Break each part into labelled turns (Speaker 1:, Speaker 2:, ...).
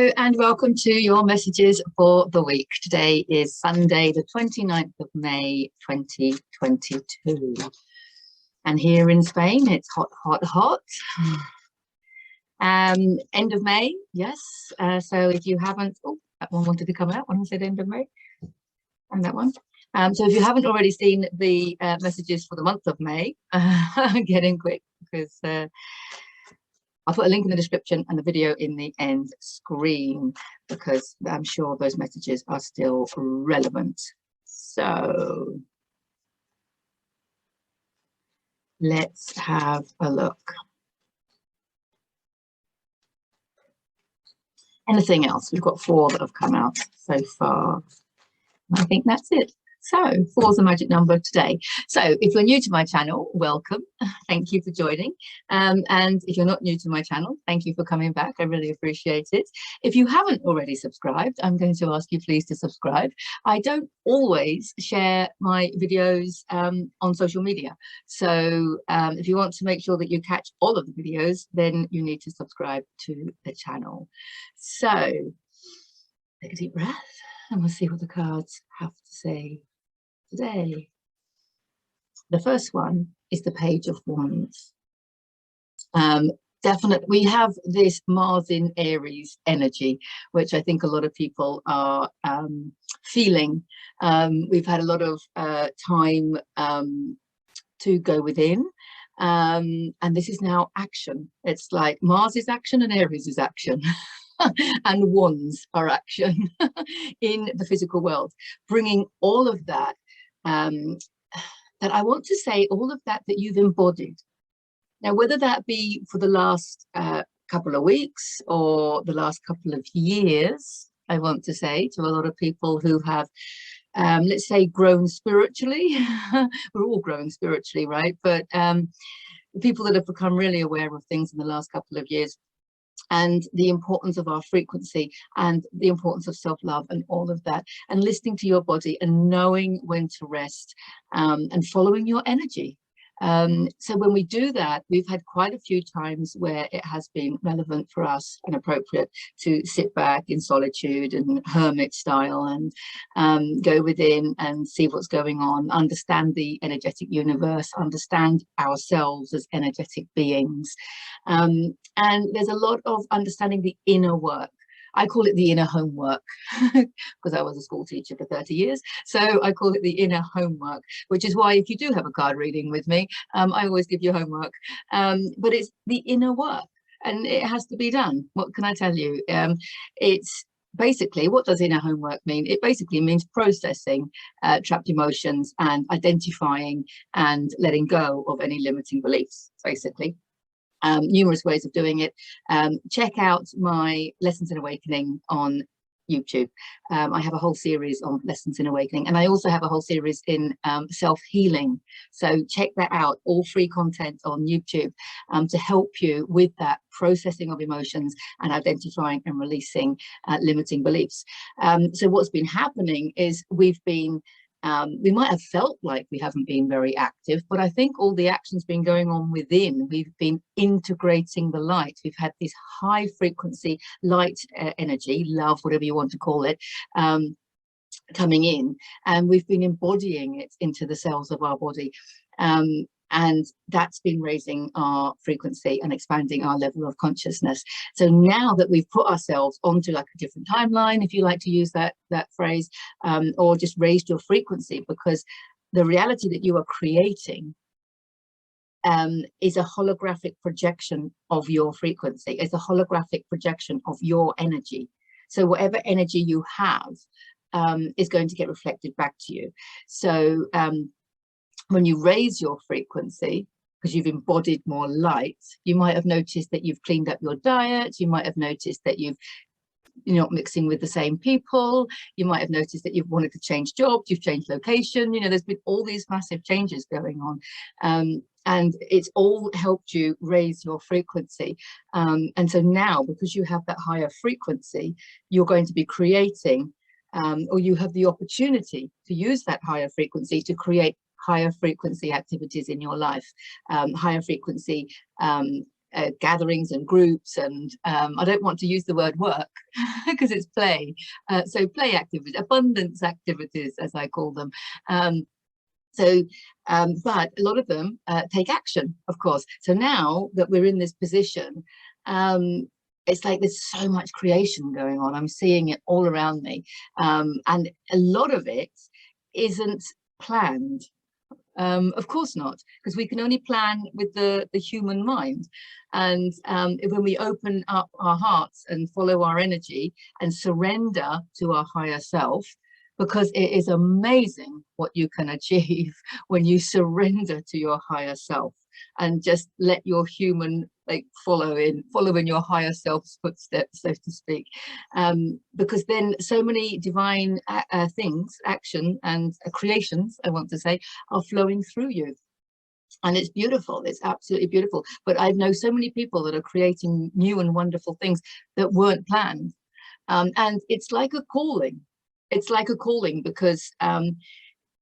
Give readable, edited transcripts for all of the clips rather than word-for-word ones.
Speaker 1: Hello and welcome to your messages for the week. Today is Sunday, the 29th of May, 2022. And here in Spain, it's hot, hot, hot. End of May, yes. So if you haven't, oh, that one wanted to come out when I said end of May. And that one. So if you haven't already seen the messages for the month of May, get in quick because I'll put a link in the description and the video in the end screen because I'm sure those messages are still relevant. So let's have a look. Anything else? We've got 4 that have come out so far. I think that's it. So 4 is the magic number today. So if you're new to my channel, welcome. Thank you for joining. And if you're not new to my channel, thank you for coming back. I really appreciate it. If you haven't already subscribed, I'm going to ask you please to subscribe. I don't always share my videos on social media. So if you want to make sure that you catch all of the videos, then you need to subscribe to the channel. So take a deep breath and we'll see what the cards have to say today. The first one is the Page of Wands. Definitely, we have this Mars in Aries energy, which I think a lot of people are feeling. We've had a lot of time to go within. And this is now action. It's like Mars is action and Aries is action. And wands are action in the physical world, bringing all of that, that I want to say, all of that that you've embodied. Now, whether that be for the last couple of weeks or the last couple of years, I want to say to a lot of people who have, let's say, grown spiritually. We're all growing spiritually, right? But people that have become really aware of things in the last couple of years, and the importance of our frequency and the importance of self-love and all of that, and listening to your body and knowing when to rest, and following your energy. So when we do that, we've had quite a few times where it has been relevant for us and appropriate to sit back in solitude and hermit style and go within and see what's going on, understand the energetic universe, understand ourselves as energetic beings. And there's a lot of understanding the inner work. I call it the inner homework because I was a school teacher for 30 years. So I call it the inner homework, which is why if you do have a card reading with me, I always give you homework. But it's the inner work and it has to be done. What can I tell you? It's basically, what does inner homework mean? It basically means processing trapped emotions and identifying and letting go of any limiting beliefs, basically. Numerous ways of doing it. Check out my Lessons in Awakening on YouTube. I have a whole series on Lessons in Awakening, and I also have a whole series in self-healing. So check that out, all free content on YouTube to help you with that processing of emotions and identifying and releasing limiting beliefs. So what's been happening is we've been we might have felt like we haven't been very active, but I think all the action's been going on within. We've been integrating the light. We've had this high frequency light energy, love, whatever you want to call it, coming in, and we've been embodying it into the cells of our body. And that's been raising our frequency and expanding our level of consciousness. So now that we've put ourselves onto like a different timeline, if you like to use that phrase, or just raised your frequency, because the reality that you are creating is a holographic projection of your frequency. It's a holographic projection of your energy. So whatever energy you have is going to get reflected back to you. So when you raise your frequency, because you've embodied more light, you might have noticed that you've cleaned up your diet. You might have noticed that you're not mixing with the same people. You might have noticed that you've wanted to change jobs, you've changed location. You know, there's been all these massive changes going on. And it's all helped you raise your frequency. And so now, because you have that higher frequency, you're going to be creating, or you have the opportunity to use that higher frequency to create higher frequency activities in your life, higher frequency gatherings and groups, and I don't want to use the word work because it's play. So play activities, abundance activities, as I call them. But a lot of them take action, of course. So now that we're in this position, it's like there's so much creation going on. I'm seeing it all around me. And a lot of it isn't planned. Of course not, because we can only plan with the human mind. And when we open up our hearts and follow our energy and surrender to our higher self, because it is amazing what you can achieve when you surrender to your higher self and just let your human follow in your higher self's footsteps, so to speak, because then so many divine things, action and creations, I want to say, are flowing through you. And it's beautiful. It's absolutely beautiful. But I know so many people that are creating new and wonderful things that weren't planned, and it's like a calling. It's like a calling, because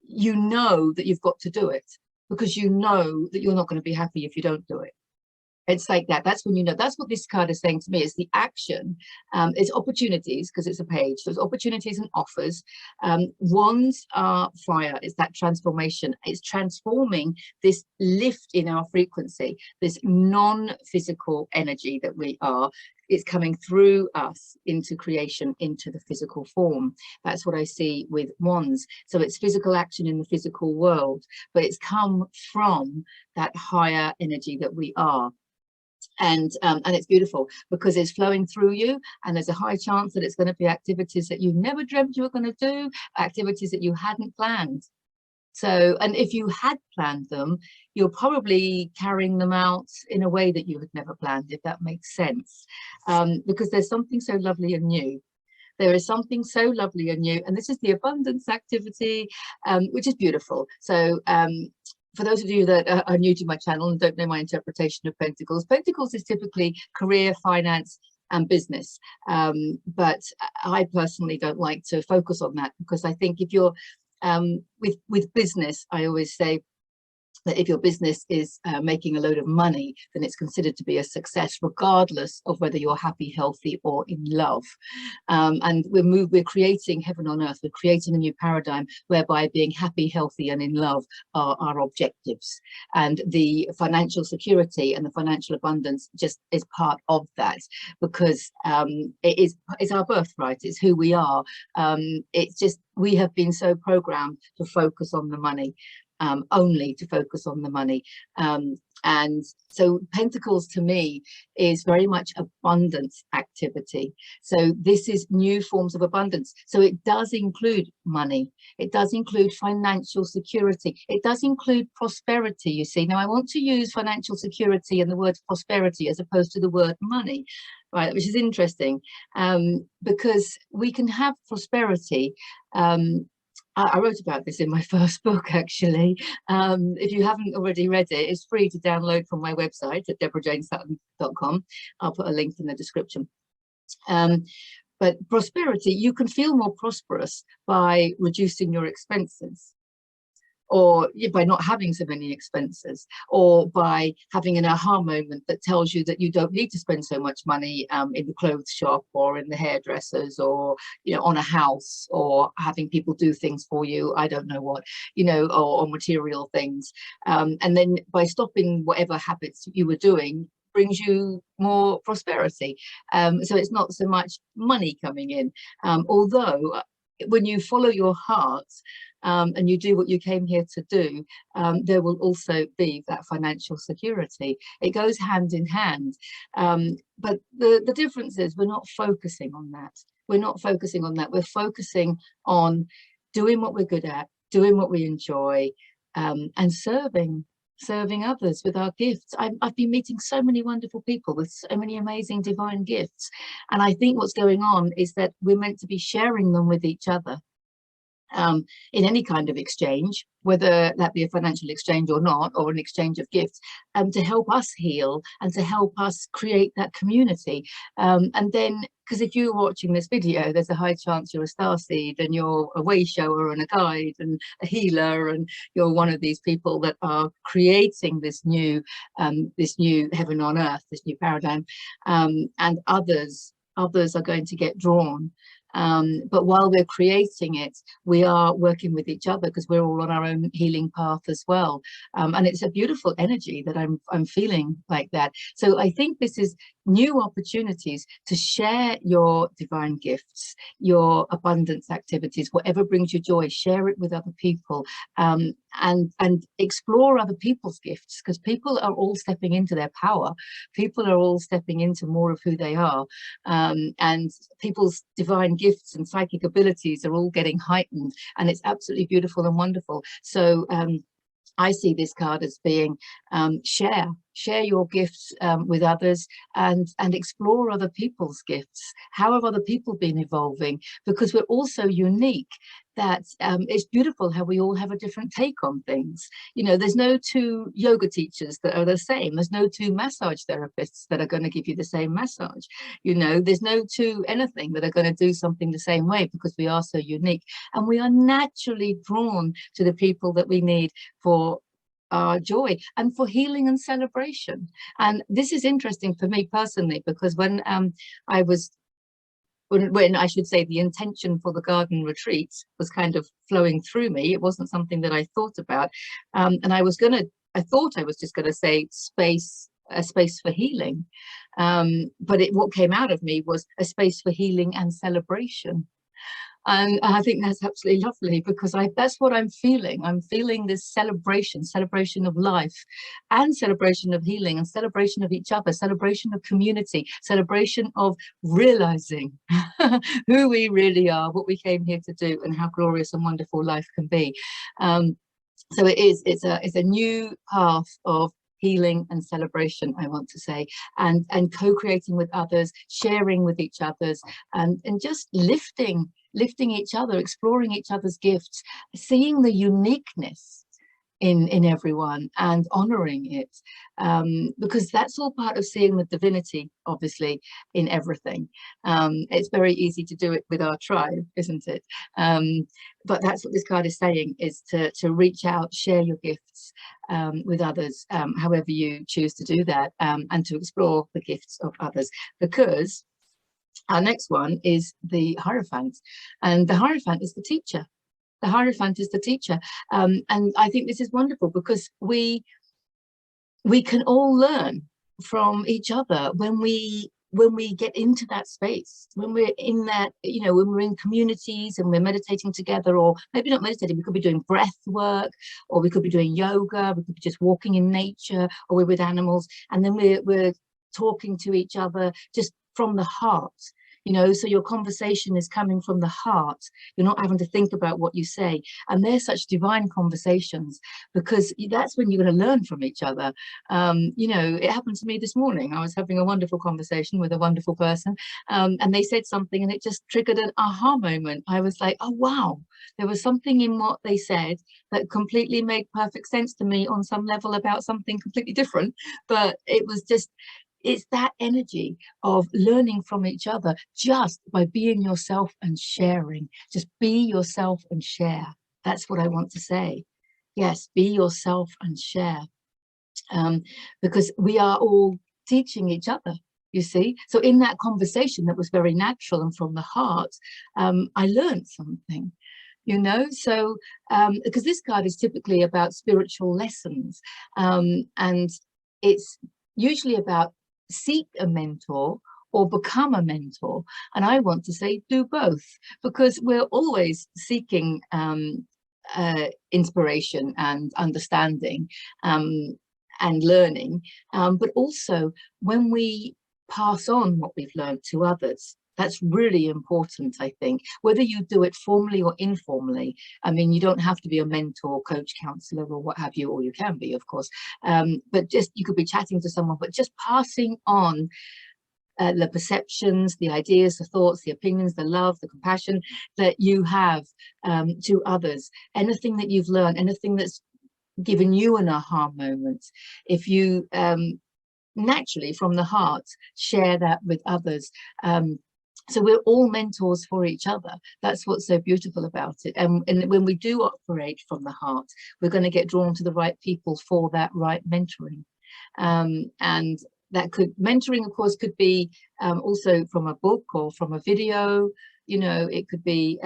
Speaker 1: you know that you've got to do it, because you know that you're not going to be happy if you don't do it. It's like that. That's when you know. That's what this card is saying to me. Is the action. It's opportunities, because it's a page. So it's opportunities and offers. Wands are fire. It's that transformation. It's transforming this lift in our frequency, this non-physical energy that we are. It's coming through us into creation, into the physical form. That's what I see with wands. So it's physical action in the physical world, but it's come from that higher energy that we are. And it's beautiful because it's flowing through you, and there's a high chance that it's going to be activities that you never dreamt you were going to do, activities that you hadn't planned. So, and if you had planned them, you're probably carrying them out in a way that you had never planned, if that makes sense, because there's something so lovely and new. There is something so lovely and new, and this is the abundance activity, which is beautiful. So for those of you that are new to my channel and don't know my interpretation of Pentacles, Pentacles is typically career, finance, and business. But I personally don't like to focus on that, because I think if you're with business, I always say that if your business is making a load of money, then it's considered to be a success, regardless of whether you're happy, healthy, or in love. And we're creating heaven on earth. We're creating a new paradigm whereby being happy, healthy, and in love are our objectives. And the financial security and the financial abundance just is part of that, because it's our birthright. It's who we are. It's just, we have been so programmed to focus on the money. Only to focus on the money. And so Pentacles to me is very much abundance activity. So this is new forms of abundance. So it does include money. It does include financial security. It does include prosperity, you see. Now I want to use financial security and the word prosperity as opposed to the word money, right? Which is interesting, because we can have prosperity. I wrote about this in my first book, actually. If you haven't already read it, it's free to download from my website at deborahjanesutton.com. I'll put a link in the description. But prosperity, you can feel more prosperous by reducing your expenses, or by not having so many expenses, or by having an aha moment that tells you that you don't need to spend so much money in the clothes shop, or in the hairdressers, or on a house, or having people do things for you, I don't know what, or material things. And then by stopping whatever habits you were doing brings you more prosperity. So it's not so much money coming in, although when you follow your heart, and you do what you came here to do, there will also be that financial security. It goes hand in hand. But the difference is we're not focusing on that. We're not focusing on that. We're focusing on doing what we're good at, doing what we enjoy, and serving others with our gifts. I've been meeting so many wonderful people with so many amazing divine gifts. And I think what's going on is that we're meant to be sharing them with each other. In any kind of exchange, whether that be a financial exchange or not, or an exchange of gifts, to help us heal and to help us create that community. And then because if you're watching this video, there's a high chance you're a starseed and you're a way shower and a guide and a healer, and you're one of these people that are creating this new heaven on earth, this new paradigm, and others are going to get drawn. But while we're creating it, we are working with each other because we're all on our own healing path as well. And it's a beautiful energy that I'm feeling like that. So I think this is new opportunities to share your divine gifts, your abundance activities, whatever brings you joy, share it with other people, and explore other people's gifts, because people are all stepping into their power. People are all stepping into more of who they are, and people's divine gifts and psychic abilities are all getting heightened, and it's absolutely beautiful and wonderful. So I see this card as being share your gifts with others, and explore other people's gifts. How have other people been evolving? Because we're all so unique that it's beautiful how we all have a different take on things. You know, there's no two yoga teachers that are the same. There's no two massage therapists that are going to give you the same massage. You know, there's no two anything that are going to do something the same way, because we are so unique, and we are naturally drawn to the people that we need for our joy and for healing and celebration. And this is interesting for me personally, because when I should say the intention for the garden retreat was kind of flowing through me, it wasn't something that I thought about, and I thought I was just going to say a space for healing, but what came out of me was a space for healing and celebration. And I think that's absolutely lovely, because that's what I'm feeling. I'm feeling this celebration of life, and celebration of healing, and celebration of each other, celebration of community, celebration of realizing who we really are, what we came here to do, and how glorious and wonderful life can be. So it's a new path of healing and celebration, I want to say, and co-creating with others, sharing with each others, and just lifting each other, exploring each other's gifts, seeing the uniqueness in everyone and honoring it, because that's all part of seeing the divinity, obviously, in everything. It's very easy to do it with our tribe, isn't it? But that's what this card is saying, is to reach out, share your gifts with others, however you choose to do that, and to explore the gifts of others. Because our next one is the Hierophant, and the Hierophant is the teacher. The Hierophant is the teacher, and I think this is wonderful, because we can all learn from each other when we get into that space, when we're in that, you know, when we're in communities and we're meditating together, or maybe not meditating, we could be doing breath work, or we could be doing yoga, we could be just walking in nature, or we're with animals, and then we're talking to each other just from the heart. You know, so your conversation is coming from the heart. You're not having to think about what you say. And they're such divine conversations, because that's when you're going to learn from each other. You know, it happened to me this morning. I was having a wonderful conversation with a wonderful person, and they said something, and it just triggered an aha moment. I was like, oh, wow, there was something in what they said that completely made perfect sense to me on some level about something completely different. But it was just, it's that energy of learning from each other just by being yourself and sharing. Just be yourself and share. That's what I want to say. Yes, be yourself and share. Because we are all teaching each other, you see. So in that conversation that was very natural and from the heart, I learned something. You know, so because this card is typically about spiritual lessons, and it's usually about seek a mentor or become a mentor. And I want to say do both, because we're always seeking inspiration and understanding, and learning, but also when we pass on what we've learned to others. That's really important, I think, whether you do it formally or informally. I mean, you don't have to be a mentor, coach, counselor, or what have you, or you can be, of course, but just, you could be chatting to someone, but just passing on the perceptions, the ideas, the thoughts, the opinions, the love, the compassion that you have to others. Anything that you've learned, anything that's given you an aha moment, if you naturally from the heart share that with others, So we're all mentors for each other. That's what's so beautiful about it. And when we do operate from the heart, we're going to get drawn to the right people for that right mentoring. And that mentoring, of course, could be also from a book or from a video. You know, it could be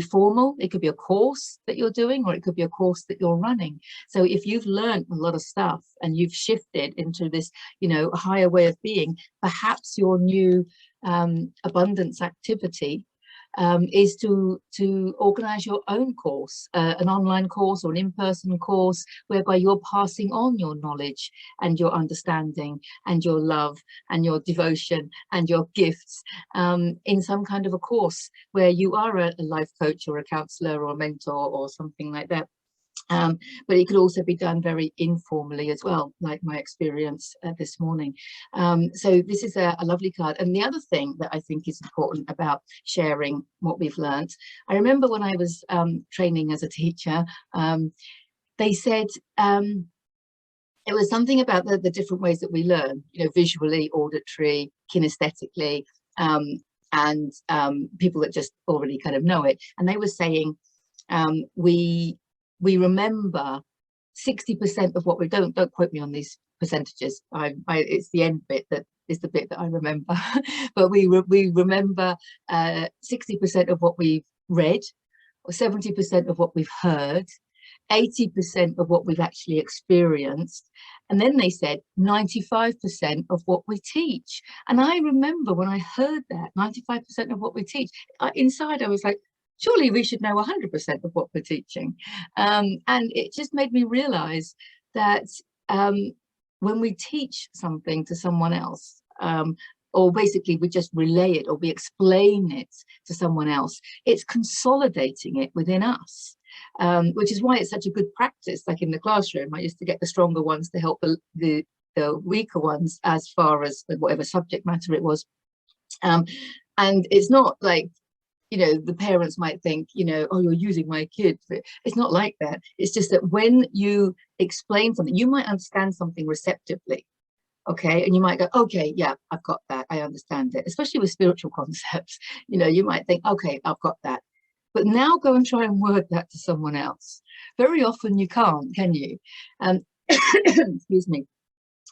Speaker 1: formal, it could be a course that you're doing, or it could be a course that you're running. So if you've learned a lot of stuff and you've shifted into this, you know, higher way of being, perhaps your new abundance activity is to organize your own course, an online course or an in-person course, whereby you're passing on your knowledge and your understanding and your love and your devotion and your gifts in some kind of a course where you are a life coach or a counselor or a mentor or something like that. But it could also be done very informally as well, like my experience this morning. So this is a lovely card. And the other thing that I think is important about sharing what we've learned, I remember when I was training as a teacher, they said it was something about the different ways that we learn, you know, visually, auditory, kinesthetically, and people that just already kind of know it. And they were saying we remember 60% of what we don't quote me on these percentages. It's the end bit that is the bit that I remember. But we remember 60% of what we've read, or 70% of what we've heard, 80% of what we've actually experienced, and then they said 95% of what we teach. And I remember when I heard that 95% of what we teach, inside I was like, surely we should know 100% of what we're teaching. And it just made me realize that when we teach something to someone else, or basically we just relay it or we explain it to someone else, it's consolidating it within us. Which is why it's such a good practice. Like in the classroom, I used to get the stronger ones to help the weaker ones as far as whatever subject matter it was. And it's not like, you know, the parents might think, you know, oh, you're using my kid. It's not like that. It's just that when you explain something, you might understand something receptively. Okay, and you might go, okay, yeah, I've got that. I understand it. Especially with spiritual concepts, you know, you might think, okay, I've got that. But now go and try and word that to someone else. Very often you can't, can you? Excuse me.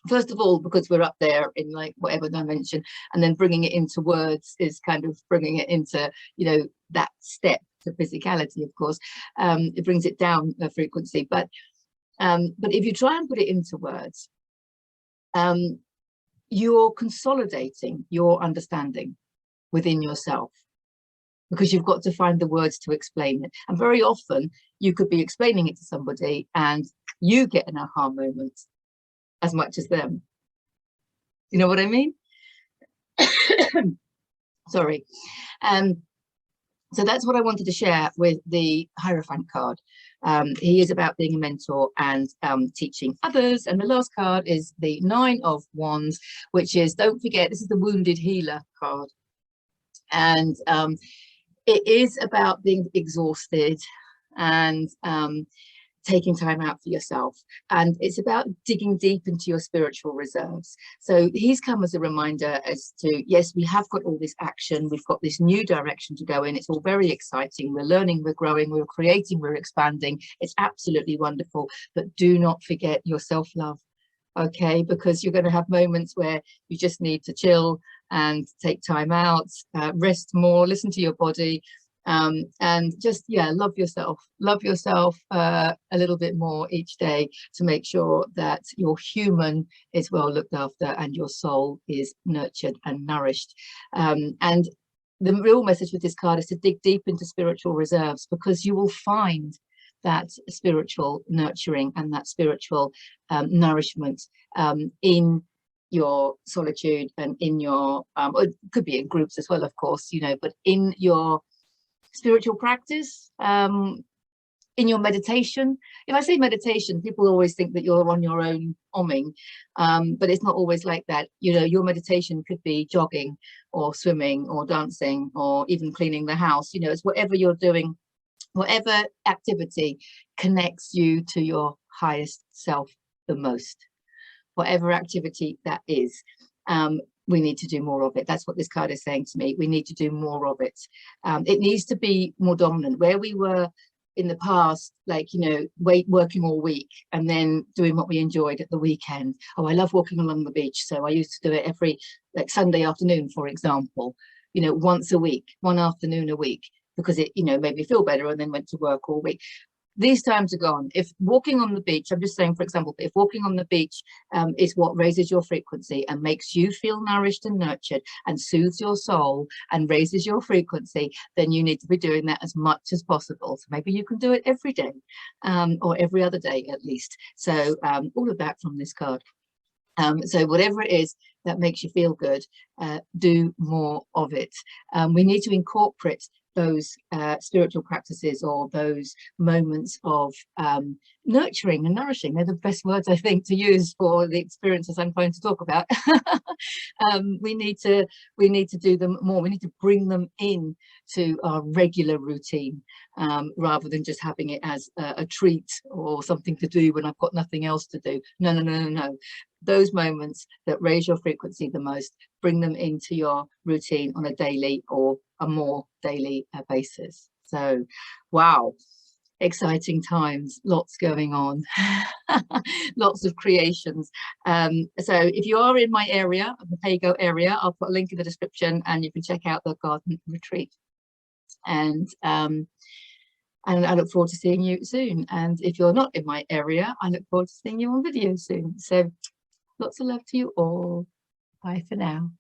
Speaker 1: First of all, because we're up there in like whatever dimension, and then bringing it into words is kind of bringing it into, you know, that step to physicality, of course. It brings it down a frequency. But if you try and put it into words, you're consolidating your understanding within yourself, because you've got to find the words to explain it. And very often you could be explaining it to somebody and you get an aha moment as much as them. You know what I mean? Sorry. So that's what I wanted to share with the Hierophant card. He is about being a mentor and teaching others. And the last card is the 9 of Wands, which is, don't forget, this is the Wounded Healer card. And it is about being exhausted and taking time out for yourself. And it's about digging deep into your spiritual reserves. So he's come as a reminder as to, yes, we have got all this action. We've got this new direction to go in. It's all very exciting. We're learning, we're growing, we're creating, we're expanding. It's absolutely wonderful. But do not forget your self-love. Okay, because you're going to have moments where you just need to chill and take time out, rest more, listen to your body, and just, yeah, love yourself a little bit more each day to make sure that your human is well looked after and your soul is nurtured and nourished. And the real message with this card is to dig deep into spiritual reserves, because you will find that spiritual nurturing and that spiritual nourishment in your solitude and in your it could be in groups as well, of course, you know, but in your spiritual practice, in your meditation. If I say meditation, people always think that you're on your own omming, but it's not always like that. You know, your meditation could be jogging or swimming or dancing or even cleaning the house. You know, it's whatever you're doing, whatever activity connects you to your highest self the most, whatever activity that is. we need to do more of it. That's what this card is saying to me. We need to do more of it. It needs to be more dominant. Where we were in the past, like, you know, working all week and then doing what we enjoyed at the weekend. Oh, I love walking along the beach. So I used to do it every, like, Sunday afternoon, for example, you know, once a week, one afternoon a week, because it, you know, made me feel better, and then went to work all week. These times are gone. If walking on the beach, I'm just saying, for example, if walking on the beach is what raises your frequency and makes you feel nourished and nurtured and soothes your soul and raises your frequency, then you need to be doing that as much as possible. So maybe you can do it every day, or every other day at least. So all of that from this card. So whatever it is that makes you feel good, do more of it. We need to incorporate those spiritual practices, or those moments of nurturing and nourishing. They're the best words, I think, to use for the experiences I'm going to talk about. We need to do them more. We need to bring them in to our regular routine, rather than just having it as a treat or something to do when I've got nothing else to do. No, no, no, no, no. Those moments that raise your frequency the most, bring them into your routine on a daily or a more daily basis. So, wow, exciting times, lots going on, lots of creations. So if you are in my area, the Pego area, I'll put a link in the description and you can check out the garden retreat. And I look forward to seeing you soon. And if you're not in my area, I look forward to seeing you on video soon. So lots of love to you all. Bye for now.